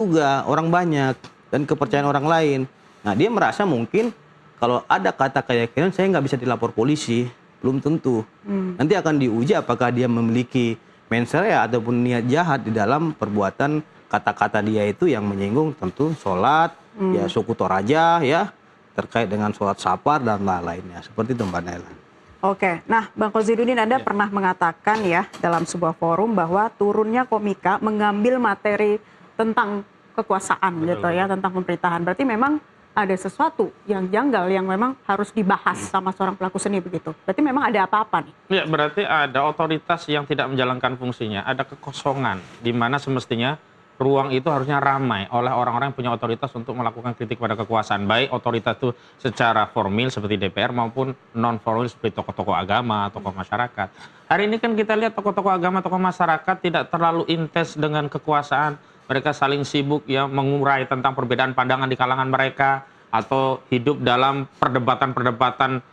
juga orang banyak dan kepercayaan orang lain. Nah, dia merasa mungkin kalau ada kata keyakinan saya nggak bisa dilapor polisi, belum tentu. Nanti akan diuji apakah dia memiliki mensrea ataupun niat jahat di dalam perbuatan kata-kata dia itu yang menyinggung tentu sholat, ya suku Toraja, ya terkait dengan sholat safar dan lain-lainnya. Seperti itu Mbak Naila. Oke, nah Bang Kozidudin, Anda pernah mengatakan ya dalam sebuah forum bahwa turunnya Komika mengambil materi tentang kekuasaan gitu ya, tentang pemerintahan. Berarti memang ada sesuatu yang janggal yang memang harus dibahas sama seorang pelaku seni begitu. Berarti memang ada apa-apa nih? Ya, berarti ada otoritas yang tidak menjalankan fungsinya, ada kekosongan di mana semestinya ruang itu harusnya ramai oleh orang-orang yang punya otoritas untuk melakukan kritik pada kekuasaan. Baik otoritas itu secara formil seperti DPR maupun non-formil seperti tokoh-tokoh agama, tokoh masyarakat. Hari ini kan kita lihat tokoh-tokoh agama, tokoh masyarakat tidak terlalu intens dengan kekuasaan. Mereka saling sibuk ya mengurai tentang perbedaan pandangan di kalangan mereka atau hidup dalam perdebatan-perdebatan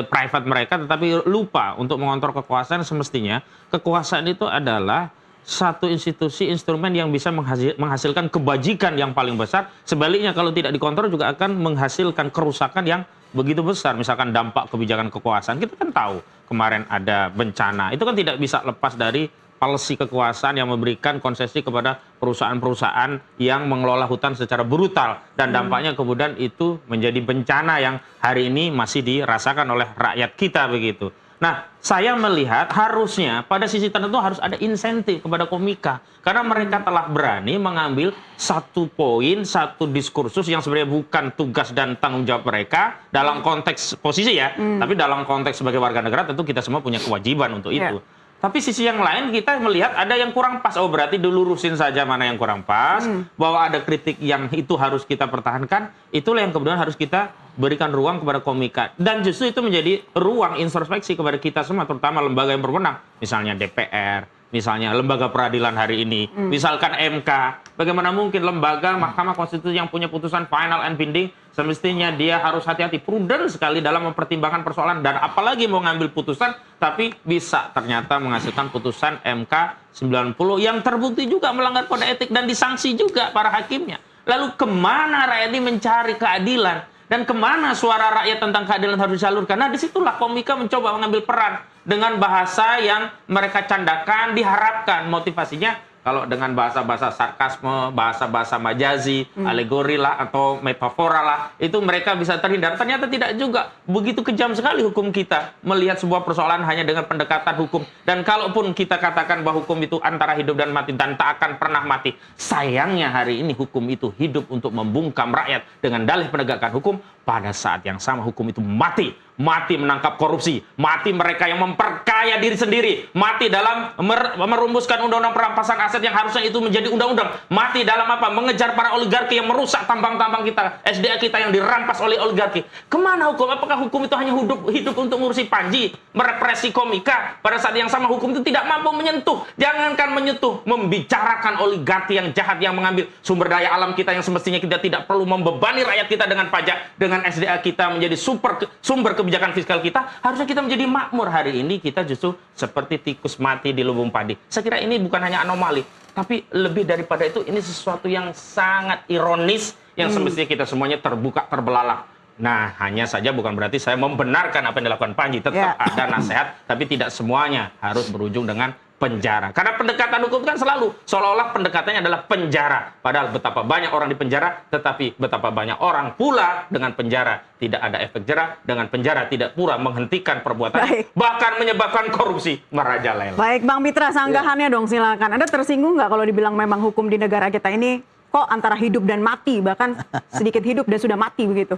private mereka, tetapi lupa untuk mengontrol kekuasaan. Semestinya kekuasaan itu adalah satu institusi instrumen yang bisa menghasilkan kebajikan yang paling besar. Sebaliknya kalau tidak dikontrol juga akan menghasilkan kerusakan yang begitu besar. Misalkan dampak kebijakan kekuasaan, kita kan tahu kemarin ada bencana, itu kan tidak bisa lepas dari policy kekuasaan yang memberikan konsesi kepada perusahaan-perusahaan yang mengelola hutan secara brutal, dan dampaknya kemudian itu menjadi bencana yang hari ini masih dirasakan oleh rakyat kita begitu. Nah, saya melihat harusnya pada sisi tertentu harus ada insentif kepada Komika. Karena mereka telah berani mengambil satu poin, satu diskursus yang sebenarnya bukan tugas dan tanggung jawab mereka dalam konteks posisi ya. Tapi dalam konteks sebagai warga negara tentu kita semua punya kewajiban untuk itu. Tapi sisi yang lain kita melihat ada yang kurang pas. Oh, berarti dilurusin saja mana yang kurang pas. Bahwa ada kritik yang itu harus kita pertahankan. Itulah yang kemudian harus kita berikan ruang kepada Komika. Dan justru itu menjadi ruang introspeksi kepada kita semua, terutama lembaga yang berwenang. Misalnya DPR, misalnya lembaga peradilan hari ini, misalkan MK. Bagaimana mungkin lembaga Mahkamah Konstitusi yang punya putusan final and binding, semestinya dia harus hati-hati, prudent sekali dalam mempertimbangkan persoalan, dan apalagi mau ngambil putusan, tapi bisa ternyata menghasilkan putusan MK 90 yang terbukti juga melanggar kode etik dan disanksi juga para hakimnya. Lalu kemana rakyat ini mencari keadilan? Dan kemana suara rakyat tentang keadilan harus disalurkan? Nah, disitulah Komika mencoba mengambil peran dengan bahasa yang mereka candakan, diharapkan motivasinya kalau dengan bahasa-bahasa sarkasme, bahasa-bahasa majazi, alegori lah atau metafora lah, itu mereka bisa terhindar. Ternyata tidak juga. Begitu kejam sekali hukum kita melihat sebuah persoalan hanya dengan pendekatan hukum. Dan kalaupun kita katakan bahwa hukum itu antara hidup dan mati dan tak akan pernah mati, sayangnya hari ini hukum itu hidup untuk membungkam rakyat dengan dalih penegakan hukum. Pada saat yang sama hukum itu mati. Mati menangkap korupsi, mati mereka yang memperkaya diri sendiri, mati dalam merumuskan undang-undang perampasan aset yang harusnya itu menjadi undang-undang, mati dalam apa? Mengejar para oligarki yang merusak tambang-tambang kita, SDA kita yang dirampas oleh oligarki. Kemana hukum? Apakah hukum itu hanya hidup untuk ngurusi Panji, merepresi Komika? Pada saat yang sama hukum itu tidak mampu menyentuh, jangankan menyentuh, membicarakan oligarki yang jahat yang mengambil sumber daya alam kita yang semestinya kita tidak perlu membebani rakyat kita dengan pajak, dengan SDA kita menjadi sumber kebijakan fiskal kita, harusnya kita menjadi makmur. Hari ini kita justru seperti tikus mati di lubung padi. Saya kira ini bukan hanya anomali, tapi lebih daripada itu ini sesuatu yang sangat ironis yang semestinya kita semuanya terbuka, terbelalak. Nah, hanya saja bukan berarti saya membenarkan apa yang dilakukan Panji. Tetap ada nasihat, tapi tidak semuanya harus berujung dengan penjara. Karena pendekatan hukum kan selalu seolah-olah pendekatannya adalah penjara. Padahal betapa banyak orang di penjara, tetapi betapa banyak orang pula dengan penjara tidak ada efek jera, dengan penjara tidak pula menghentikan perbuatannya, bahkan menyebabkan korupsi merajalela. Baik, Bang Mitra, sanggahannya dong silakan. Anda tersinggung nggak kalau dibilang memang hukum di negara kita ini kok antara hidup dan mati, bahkan sedikit hidup dan sudah mati begitu?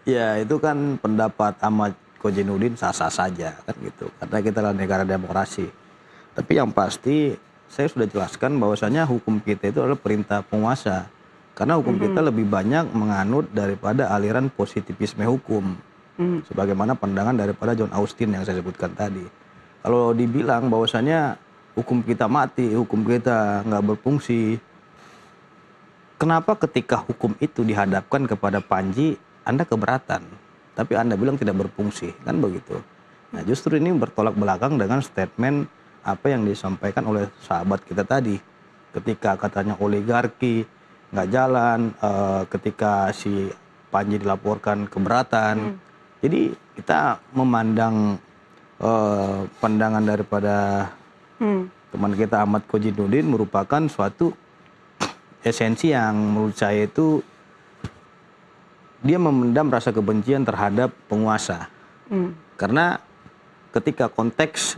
Ya, itu kan pendapat Ahmad Kozidudin sah-sah saja kan gitu. Karena kita adalah negara demokrasi. Tapi yang pasti saya sudah jelaskan bahwasanya hukum kita itu adalah perintah penguasa. Karena hukum kita lebih banyak menganut daripada aliran positivisme hukum. Sebagaimana pandangan daripada John Austin yang saya sebutkan tadi. Kalau dibilang bahwasanya hukum kita mati, hukum kita nggak berfungsi, kenapa ketika hukum itu dihadapkan kepada Panji, Anda keberatan, tapi Anda bilang tidak berfungsi, kan begitu. Nah, justru ini bertolak belakang dengan statement apa yang disampaikan oleh sahabat kita tadi. Ketika katanya oligarki nggak jalan, ketika si Panji dilaporkan keberatan. Jadi kita memandang pandangan daripada teman kita Ahmad Kojinuddin merupakan suatu esensi yang menurut saya itu dia memendam rasa kebencian terhadap penguasa. Karena ketika konteks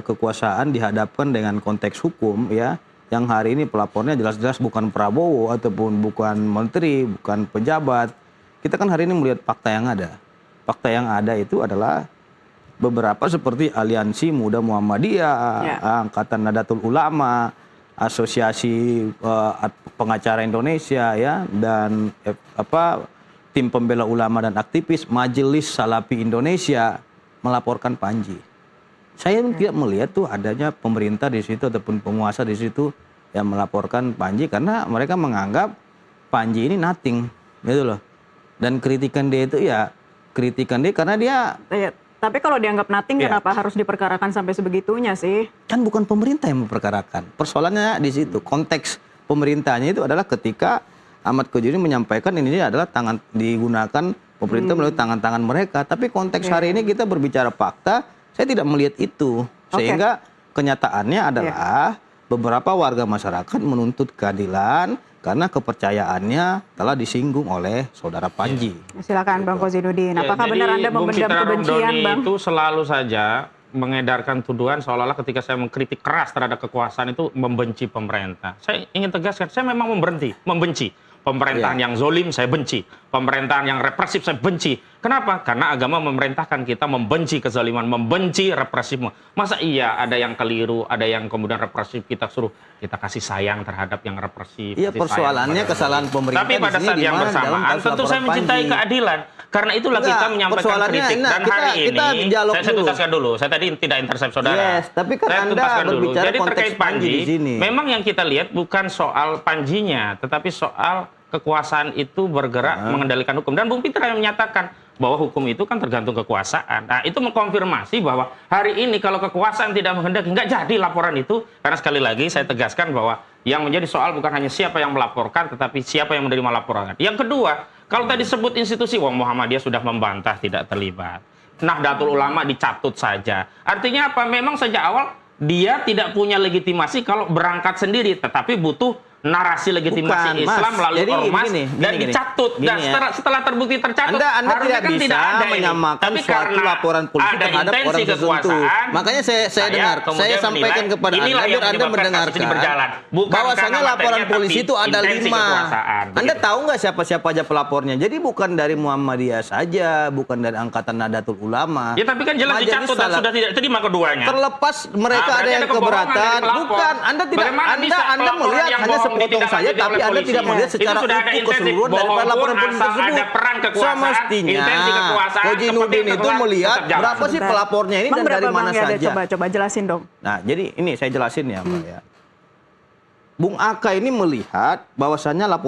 kekuasaan dihadapkan dengan konteks hukum ya, yang hari ini pelapornya jelas-jelas bukan Prabowo ataupun bukan menteri, bukan pejabat. Kita kan hari ini melihat fakta yang ada. Fakta yang ada itu adalah beberapa seperti Aliansi Muda Muhammadiyah, Angkatan Nahdlatul Ulama, Asosiasi Pengacara Indonesia ya, dan Tim Pembela Ulama dan Aktivis, Majelis Salafi Indonesia melaporkan Panji. Saya tidak melihat tuh adanya pemerintah di situ ataupun penguasa di situ yang melaporkan Panji karena mereka menganggap Panji ini nothing, gitu loh. Dan kritikan dia itu ya kritikan dia karena dia. Tapi kalau dianggap nothing, kenapa harus diperkarakan sampai sebegitunya sih? Kan bukan pemerintah yang memperkarakan. Persoalannya di situ. Konteks pemerintahnya itu adalah ketika Ahmad Kojinuddin menyampaikan ini adalah digunakan pemerintah melalui tangan-tangan mereka. Tapi konteks hari ini kita berbicara fakta. Saya tidak melihat itu, sehingga kenyataannya adalah beberapa warga masyarakat menuntut keadilan karena kepercayaannya telah disinggung oleh saudara Panji. Silakan Bang Kojinuddin, apakah benar Anda memendam kebencian, Bang? Itu selalu saja mengedarkan tuduhan seolah-olah ketika saya mengkritik keras terhadap kekuasaan itu membenci pemerintah. Saya ingin tegaskan, saya memang membenci. Pemerintahan yang zolim saya benci. Pemerintahan yang represif saya benci. Kenapa? Karena agama memerintahkan kita membenci kezaliman, membenci represifmu. Masa iya ada yang keliru, ada yang kemudian represif, kita suruh kita kasih sayang terhadap yang represif. Iya, persoalannya kesalahan pemerintah. Tapi pada saat yang bersamaan tentu saya mencintai keadilan. Karena itulah kita menyampaikan kritik. Dan hari ini, saya tuntaskan dulu. Saya tadi tidak intercept saudara. Tapi kan saya tuntaskan dulu. Jadi terkait Panji, sini. memang yang kita lihat bukan soal Panjinya, tetapi soal kekuasaan itu bergerak mengendalikan hukum. Dan Bung Pitra yang menyatakan bahwa hukum itu kan tergantung kekuasaan. Nah, itu mengkonfirmasi bahwa hari ini kalau kekuasaan tidak menghendaki, nggak jadi laporan itu. Karena sekali lagi saya tegaskan bahwa yang menjadi soal bukan hanya siapa yang melaporkan, tetapi siapa yang menerima laporan. Yang kedua, kalau tadi sebut institusi, Muhammadiyah sudah membantah tidak terlibat. Nahdlatul Ulama dicatut saja. Artinya apa? Memang sejak awal dia tidak punya legitimasi kalau berangkat sendiri, tetapi butuh narasi legitimasi Islam melalui ormas dan dicatut. Dan setelah terbukti tercatut, Anda harusnya tidak bisa menyamakan tapi suatu laporan polisi terhadap orang tertentu. Makanya saya dengar, saya sampaikan kepada Anda biar Anda mendengarkan bahwasanya laporan polisi itu ada 5. Anda tahu nggak siapa-siapa aja pelapornya? Jadi bukan dari Muhammadiyah saja, bukan dari Angkatan Nahdlatul Ulama. Ya tapi kan jelas dicatut dan sudah tidak terima keduanya. Terlepas mereka ada yang keberatan, bukan. Anda tidak, Anda melihat hanya sepotong saja, tapi Anda tidak melihat secara utuh keseluruhan daripada laporan polisi tersebut. Semestinya Kojinuddin itu melihat berapa sih pelapornya ini dan dari mana saja. Coba jelasin dong. Nah, jadi ini saya jelasin ya, Mbak ya. Bung Aka ini melihat bahwasannya laporan